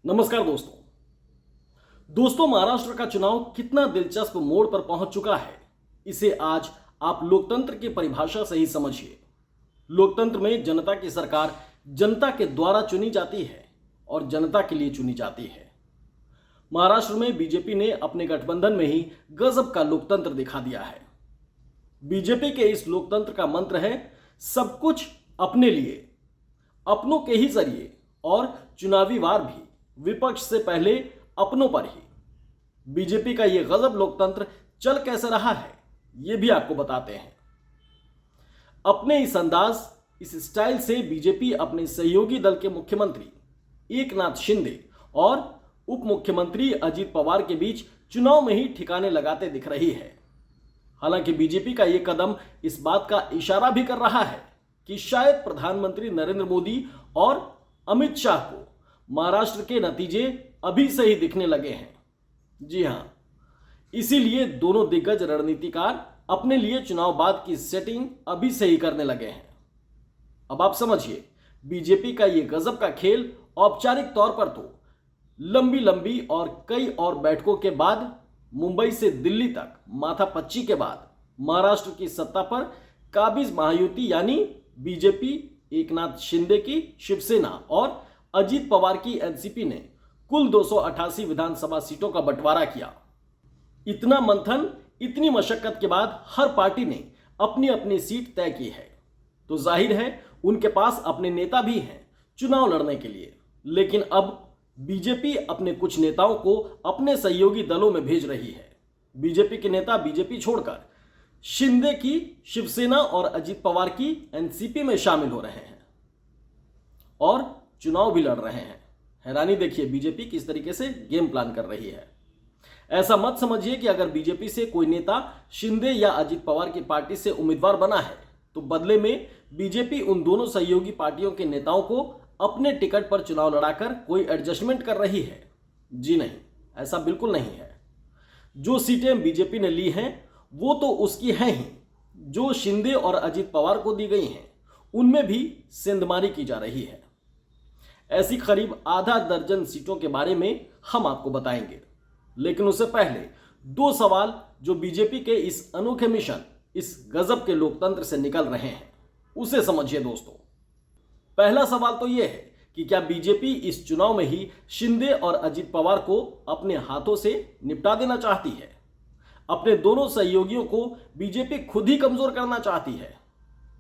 नमस्कार दोस्तों महाराष्ट्र का चुनाव कितना दिलचस्प मोड़ पर पहुंच चुका है, इसे आज आप लोकतंत्र की परिभाषा से ही समझिए। लोकतंत्र में जनता की सरकार जनता के द्वारा चुनी जाती है और जनता के लिए चुनी जाती है। महाराष्ट्र में बीजेपी ने अपने गठबंधन में ही गजब का लोकतंत्र दिखा दिया है। बीजेपी के इस लोकतंत्र का मंत्र है सब कुछ अपने लिए, अपनों के ही जरिए और चुनावी वार भी विपक्ष से पहले अपनों पर ही। बीजेपी का यह गजब लोकतंत्र चल कैसे रहा है, यह भी आपको बताते हैं। अपने इस अंदाज, इस स्टाइल से बीजेपी अपने सहयोगी दल के मुख्यमंत्री एकनाथ शिंदे और उप मुख्यमंत्री अजित पवार के बीच चुनाव में ही ठिकाने लगाते दिख रही है। हालांकि बीजेपी का यह कदम इस बात का इशारा भी कर रहा है कि शायद प्रधानमंत्री नरेंद्र मोदी और अमित शाह को महाराष्ट्र के नतीजे अभी से ही दिखने लगे हैं। जी हां, इसीलिए दोनों दिग्गज रणनीतिकार अपने लिए चुनाव बाद की सेटिंग अभी से ही करने लगे हैं। अब आप समझिए, बीजेपी का यह गजब का खेल औपचारिक तौर पर तो लंबी लंबी और कई और बैठकों के बाद, मुंबई से दिल्ली तक माथापच्ची के बाद महाराष्ट्र की सत्ता पर काबिज महायुति यानी बीजेपी, एकनाथ शिंदे की शिवसेना और अजित पवार की एनसीपी ने कुल 288 विधानसभा सीटों का बंटवारा किया। इतना मंथन, इतनी मशक्कत के बाद हर पार्टी ने अपनी अपनी सीट तय की है, तो जाहिर है उनके पास अपने नेता भी हैं चुनाव लड़ने के लिए। लेकिन अब बीजेपी अपने कुछ नेताओं को अपने सहयोगी दलों में भेज रही है। बीजेपी के नेता बीजेपी छोड़कर शिंदे की शिवसेना और अजित पवार की एनसीपी में शामिल हो रहे हैं और चुनाव भी लड़ रहे हैं। हैरानी देखिए बीजेपी किस तरीके से गेम प्लान कर रही है। ऐसा मत समझिए कि अगर बीजेपी से कोई नेता शिंदे या अजित पवार की पार्टी से उम्मीदवार बना है तो बदले में बीजेपी उन दोनों सहयोगी पार्टियों के नेताओं को अपने टिकट पर चुनाव लड़ाकर कोई एडजस्टमेंट कर रही है। जी नहीं, ऐसा बिल्कुल नहीं है। जो सीटें बीजेपी ने ली हैं वो तो उसकी हैं ही, जो शिंदे और अजित पवार को दी गई हैं उनमें भी सेंधमारी की जा रही है। ऐसी करीब आधा दर्जन सीटों के बारे में हम आपको बताएंगे, लेकिन उससे पहले दो सवाल जो बीजेपी के इस अनोखे मिशन, इस गजब के लोकतंत्र से निकल रहे हैं, उसे समझिए दोस्तों। पहला सवाल तो यह है कि क्या बीजेपी इस चुनाव में ही शिंदे और अजित पवार को अपने हाथों से निपटा देना चाहती है? अपने दोनों सहयोगियों को बीजेपी खुद ही कमजोर करना चाहती है?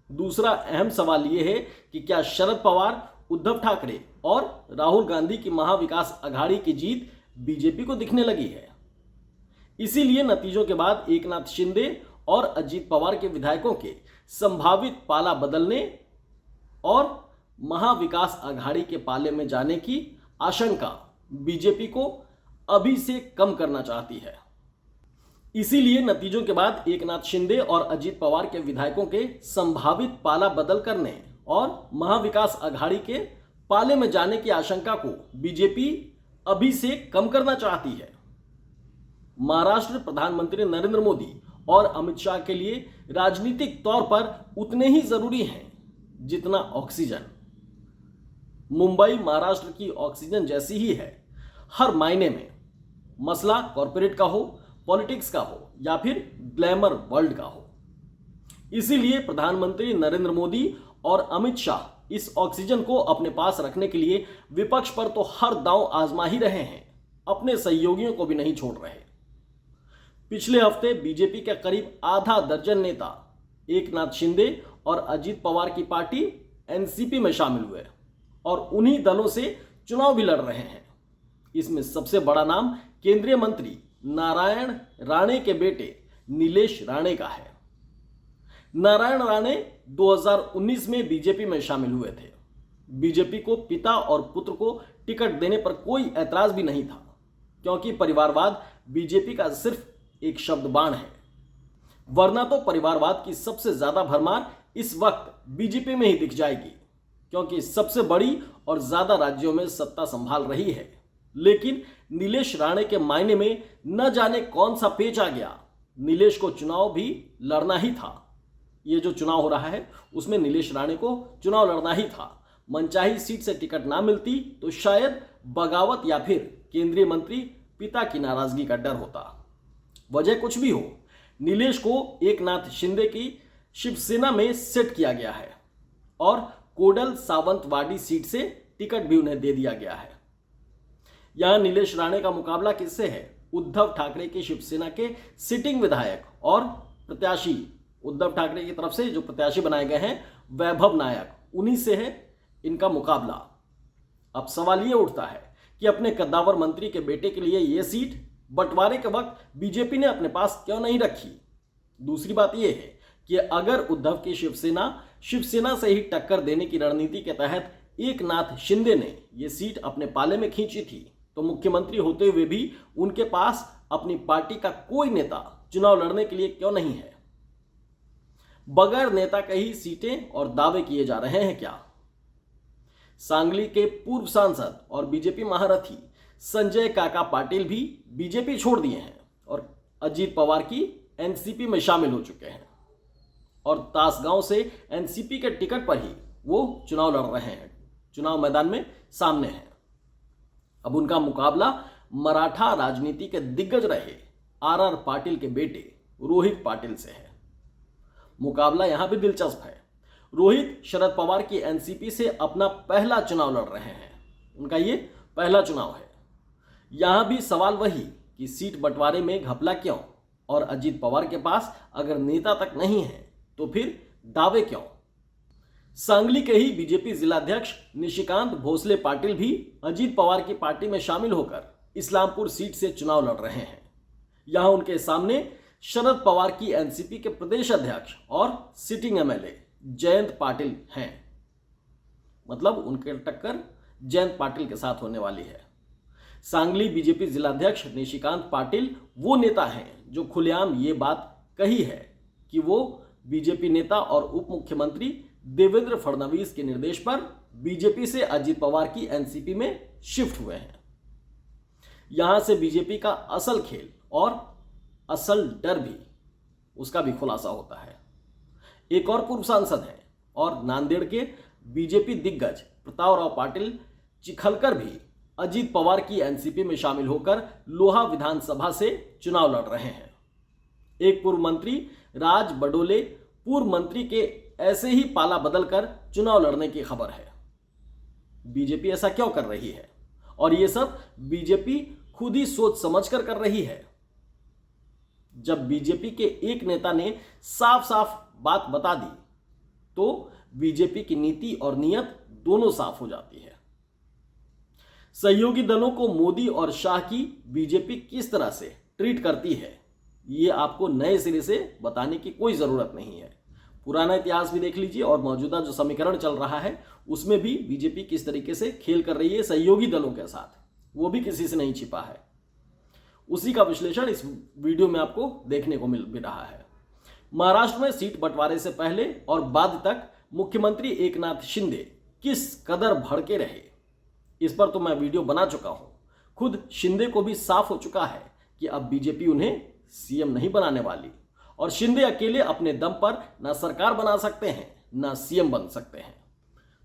दूसरा अहम सवाल यह है कि क्या शरद पवार, उद्धव ठाकरे और राहुल गांधी की महाविकास अघाड़ी की जीत बीजेपी को दिखने लगी है? इसीलिए नतीजों के बाद एकनाथ शिंदे और अजित पवार के विधायकों के संभावित पाला बदलने और महाविकास अघाड़ी के पाले में जाने की आशंका बीजेपी को अभी से कम करना चाहती है। इसीलिए नतीजों के बाद एकनाथ शिंदे और अजित पवार के विधायकों के संभावित पाला बदल करने और महाविकास अघाड़ी के पाले में जाने की आशंका को बीजेपी अभी से कम करना चाहती है। महाराष्ट्र प्रधानमंत्री नरेंद्र मोदी और अमित शाह के लिए राजनीतिक तौर पर उतने ही जरूरी हैं जितना ऑक्सीजन। मुंबई महाराष्ट्र की ऑक्सीजन जैसी ही है हर मायने में, मसला कॉरपोरेट का हो, पॉलिटिक्स का हो या फिर ग्लैमर वर्ल्ड का हो। इसीलिए प्रधानमंत्री नरेंद्र मोदी और अमित शाह इस ऑक्सीजन को अपने पास रखने के लिए विपक्ष पर तो हर दांव आजमा ही रहे हैं, अपने सहयोगियों को भी नहीं छोड़ रहे। पिछले हफ्ते बीजेपी के करीब आधा दर्जन नेता एकनाथ शिंदे और अजित पवार की पार्टी एनसीपी में शामिल हुए और उन्हीं दलों से चुनाव भी लड़ रहे हैं। इसमें सबसे बड़ा नाम केंद्रीय मंत्री नारायण राणे के बेटे नीलेश राणे का है। नारायण राणे 2019 में बीजेपी में शामिल हुए थे। बीजेपी को पिता और पुत्र को टिकट देने पर कोई ऐतराज भी नहीं था, क्योंकि परिवारवाद बीजेपी का सिर्फ एक शब्द बाण है। वरना तो परिवारवाद की सबसे ज्यादा भरमार इस वक्त बीजेपी में ही दिख जाएगी, क्योंकि सबसे बड़ी और ज्यादा राज्यों में सत्ता संभाल रही है। लेकिन नीलेश राणे के मायने में न जाने कौन सा पेच आ गया। नीलेश को चुनाव भी लड़ना ही था। ये जो चुनाव हो रहा है उसमें नीलेश राणे को चुनाव लड़ना ही था। मनचाही सीट से टिकट ना मिलती तो शायद बगावत या फिर केंद्रीय मंत्री पिता की नाराजगी का डर होता। वजह कुछ भी हो, नीलेश को एकनाथ शिंदे की शिवसेना में सेट किया गया है और कोडल सावंतवाड़ी सीट से टिकट भी उन्हें दे दिया गया है। यहां नीलेश राणे का मुकाबला किससे है? उद्धव ठाकरे की शिवसेना के सिटिंग विधायक और प्रत्याशी, उद्धव ठाकरे की तरफ से जो प्रत्याशी बनाए गए हैं वैभव नायक, उन्हीं से है इनका मुकाबला। अब सवाल यह उठता है कि अपने कद्दावर मंत्री के बेटे के लिए यह सीट बंटवारे के वक्त बीजेपी ने अपने पास क्यों नहीं रखी? दूसरी बात यह है कि अगर उद्धव की शिवसेना से ही टक्कर देने की रणनीति के तहत एकनाथ शिंदे ने यह सीट अपने पाले में खींची थी, तो मुख्यमंत्री होते हुए भी उनके पास अपनी पार्टी का कोई नेता चुनाव लड़ने के लिए क्यों नहीं है? बगैर नेता के ही सीटें और दावे किए जा रहे हैं क्या? सांगली के पूर्व सांसद और बीजेपी महारथी संजय काका पाटिल भी बीजेपी छोड़ दिए हैं और अजीत पवार की एनसीपी में शामिल हो चुके हैं और तासगांव से एनसीपी के टिकट पर ही वो चुनाव लड़ रहे हैं, चुनाव मैदान में सामने हैं। अब उनका मुकाबला मराठा राजनीति के दिग्गज रहे आरआर पाटिल के बेटे रोहित पाटिल से है। मुकाबला यहां भी दिलचस्प है। रोहित शरद पवार की एनसीपी से अपना पहला चुनाव लड़ रहे हैं, उनका ये पहला चुनाव है। यहां भी सवाल वही कि सीट बंटवारे में घपला क्यों, और अजीत पवार के पास अगर नेता तक नहीं है तो फिर दावे क्यों? सांगली के ही बीजेपी जिलाध्यक्ष निशिकांत भोसले पाटिल भी अजीत पवार की पार्टी में शामिल होकर इस्लामपुर सीट से चुनाव लड़ रहे हैं। यहां उनके सामने शरद पवार की एनसीपी के प्रदेश अध्यक्ष और सिटिंग एमएलए जयंत पाटिल हैं। मतलब उनके टक्कर जयंत पाटिल के साथ होने वाली है। सांगली बीजेपी जिलाध्यक्ष निशिकांत पाटिल वो नेता हैं जो खुलेआम ये बात कही है कि वो बीजेपी नेता और उप मुख्यमंत्री देवेंद्र फडणवीस के निर्देश पर बीजेपी से अजीत पवार की एनसीपी में शिफ्ट हुए हैं। यहां से बीजेपी का असल खेल और असल डर भी, उसका भी खुलासा होता है। एक और पूर्व सांसद हैं और नांदेड़ के बीजेपी दिग्गज प्रतापराव पाटिल चिखलकर भी अजीत पवार की एनसीपी में शामिल होकर लोहा विधानसभा से चुनाव लड़ रहे हैं। एक पूर्व मंत्री राज बडोले पूर्व मंत्री के ऐसे ही पाला बदलकर चुनाव लड़ने की खबर है। बीजेपी ऐसा क्यों कर रही है? और यह सब बीजेपी खुद ही सोच समझकर कर रही है। जब बीजेपी के एक नेता ने साफ साफ बात बता दी तो बीजेपी की नीति और नियत दोनों साफ हो जाती है। सहयोगी दलों को मोदी और शाह की बीजेपी किस तरह से ट्रीट करती है, ये आपको नए सिरे से बताने की कोई जरूरत नहीं है। पुराना इतिहास भी देख लीजिए और मौजूदा जो समीकरण चल रहा है उसमें भी बीजेपी किस तरीके से खेल कर रही है सहयोगी दलों के साथ, वो भी किसी से नहीं छिपा है। उसी का विश्लेषण इस वीडियो में आपको देखने को मिल भी रहा है। महाराष्ट्र में सीट बंटवारे से पहले और बाद तक मुख्यमंत्री एकनाथ शिंदे किस कदर भड़के रहे, इस पर तो मैं वीडियो बना चुका हूं। खुद शिंदे को भी साफ हो चुका है कि अब बीजेपी उन्हें सीएम नहीं बनाने वाली और शिंदे अकेले अपने दम पर ना सरकार बना सकते हैं ना सीएम बन सकते हैं।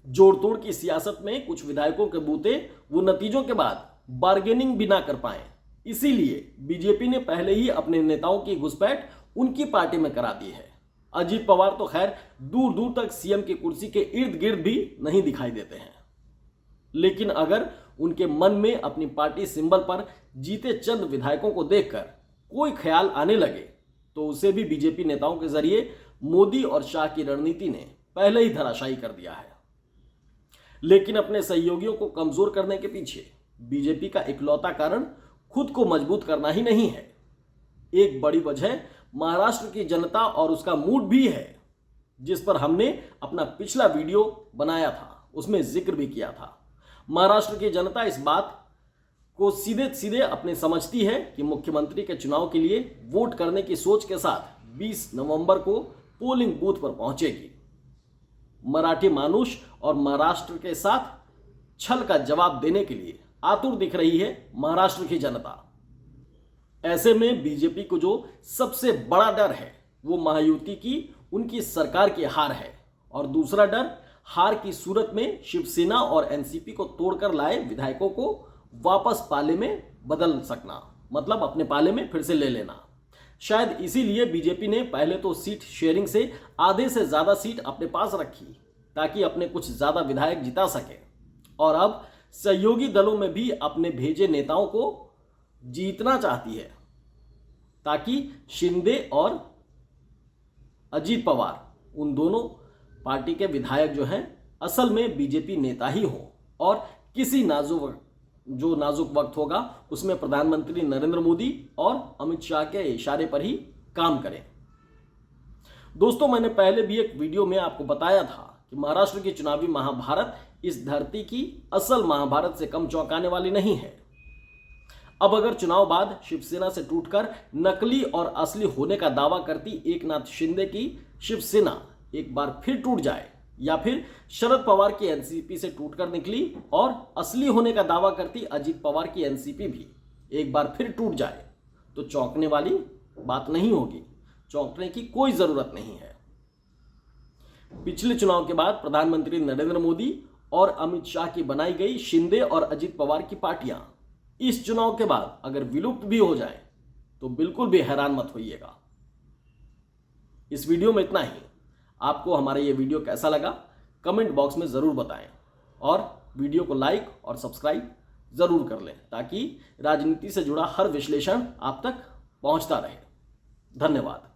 जोड़ तोड़ की सियासत में कुछ विधायकों के बूते वो नतीजों के बाद बार्गेनिंग भी ना कर पाए, इसीलिए बीजेपी ने पहले ही अपने नेताओं की घुसपैठ उनकी पार्टी में करा दी है। अजीत पवार तो खैर दूर दूर तक सीएम की कुर्सी के इर्द गिर्द भी नहीं दिखाई देते हैं, लेकिन अगर उनके मन में अपनी पार्टी सिंबल पर जीते चंद विधायकों को देखकर कोई ख्याल आने लगे तो उसे भी बीजेपी नेताओं के जरिए मोदी और शाह की रणनीति ने पहले ही धराशायी कर दिया है। लेकिन अपने सहयोगियों को कमजोर करने के पीछे बीजेपी का इकलौता कारण खुद को मजबूत करना ही नहीं है। एक बड़ी वजह महाराष्ट्र की जनता और उसका मूड भी है, जिस पर हमने अपना पिछला वीडियो बनाया था, उसमें जिक्र भी किया था। महाराष्ट्र की जनता इस बात को सीधे सीधे अपने समझती है कि मुख्यमंत्री के चुनाव के लिए वोट करने की सोच के साथ 20 नवंबर को पोलिंग बूथ पर पहुंचेगी। मराठी मानुष और महाराष्ट्र के साथ छल का जवाब देने के लिए आतुर दिख रही है महाराष्ट्र की जनता। ऐसे में बीजेपी को जो सबसे बड़ा डर है वो महायुति की उनकी सरकार की हार है, और दूसरा डर हार की सूरत में शिवसेना और एनसीपी को तोड़कर लाए विधायकों को वापस पाले में बदल सकना, मतलब अपने पाले में फिर से ले लेना। शायद इसीलिए बीजेपी ने पहले तो सीट शेयरिंग से आधे से ज्यादा सीट अपने पास रखी ताकि अपने कुछ ज्यादा विधायक जिता सके, और अब सहयोगी दलों में भी अपने भेजे नेताओं को जीतना चाहती है ताकि शिंदे और अजीत पवार, उन दोनों पार्टी के विधायक जो हैं असल में बीजेपी नेता ही हों, और किसी नाजुक वक्त होगा उसमें प्रधानमंत्री नरेंद्र मोदी और अमित शाह के इशारे पर ही काम करें। दोस्तों, मैंने पहले भी एक वीडियो में आपको बताया था कि महाराष्ट्र की चुनावी महाभारत इस धरती की असल महाभारत से कम चौंकाने वाली नहीं है। अब अगर चुनाव बाद शिवसेना से टूटकर नकली और असली होने का दावा करती एकनाथ शिंदे की शिवसेना एक बार फिर टूट जाए, या फिर शरद पवार की एनसीपी से टूटकर निकली और असली होने का दावा करती अजीत पवार की एनसीपी भी एक बार फिर टूट जाए, तो चौंकने वाली बात नहीं होगी, चौंकने की कोई जरूरत नहीं है। पिछले चुनाव के बाद प्रधानमंत्री नरेंद्र मोदी और अमित शाह की बनाई गई शिंदे और अजीत पवार की पार्टियां इस चुनाव के बाद अगर विलुप्त भी हो जाए तो बिल्कुल भी हैरान मत होइएगा। इस वीडियो में इतना ही। आपको हमारा ये वीडियो कैसा लगा कमेंट बॉक्स में ज़रूर बताएं, और वीडियो को लाइक और सब्सक्राइब ज़रूर कर लें ताकि राजनीति से जुड़ा हर विश्लेषण आप तक पहुंचता रहे। धन्यवाद।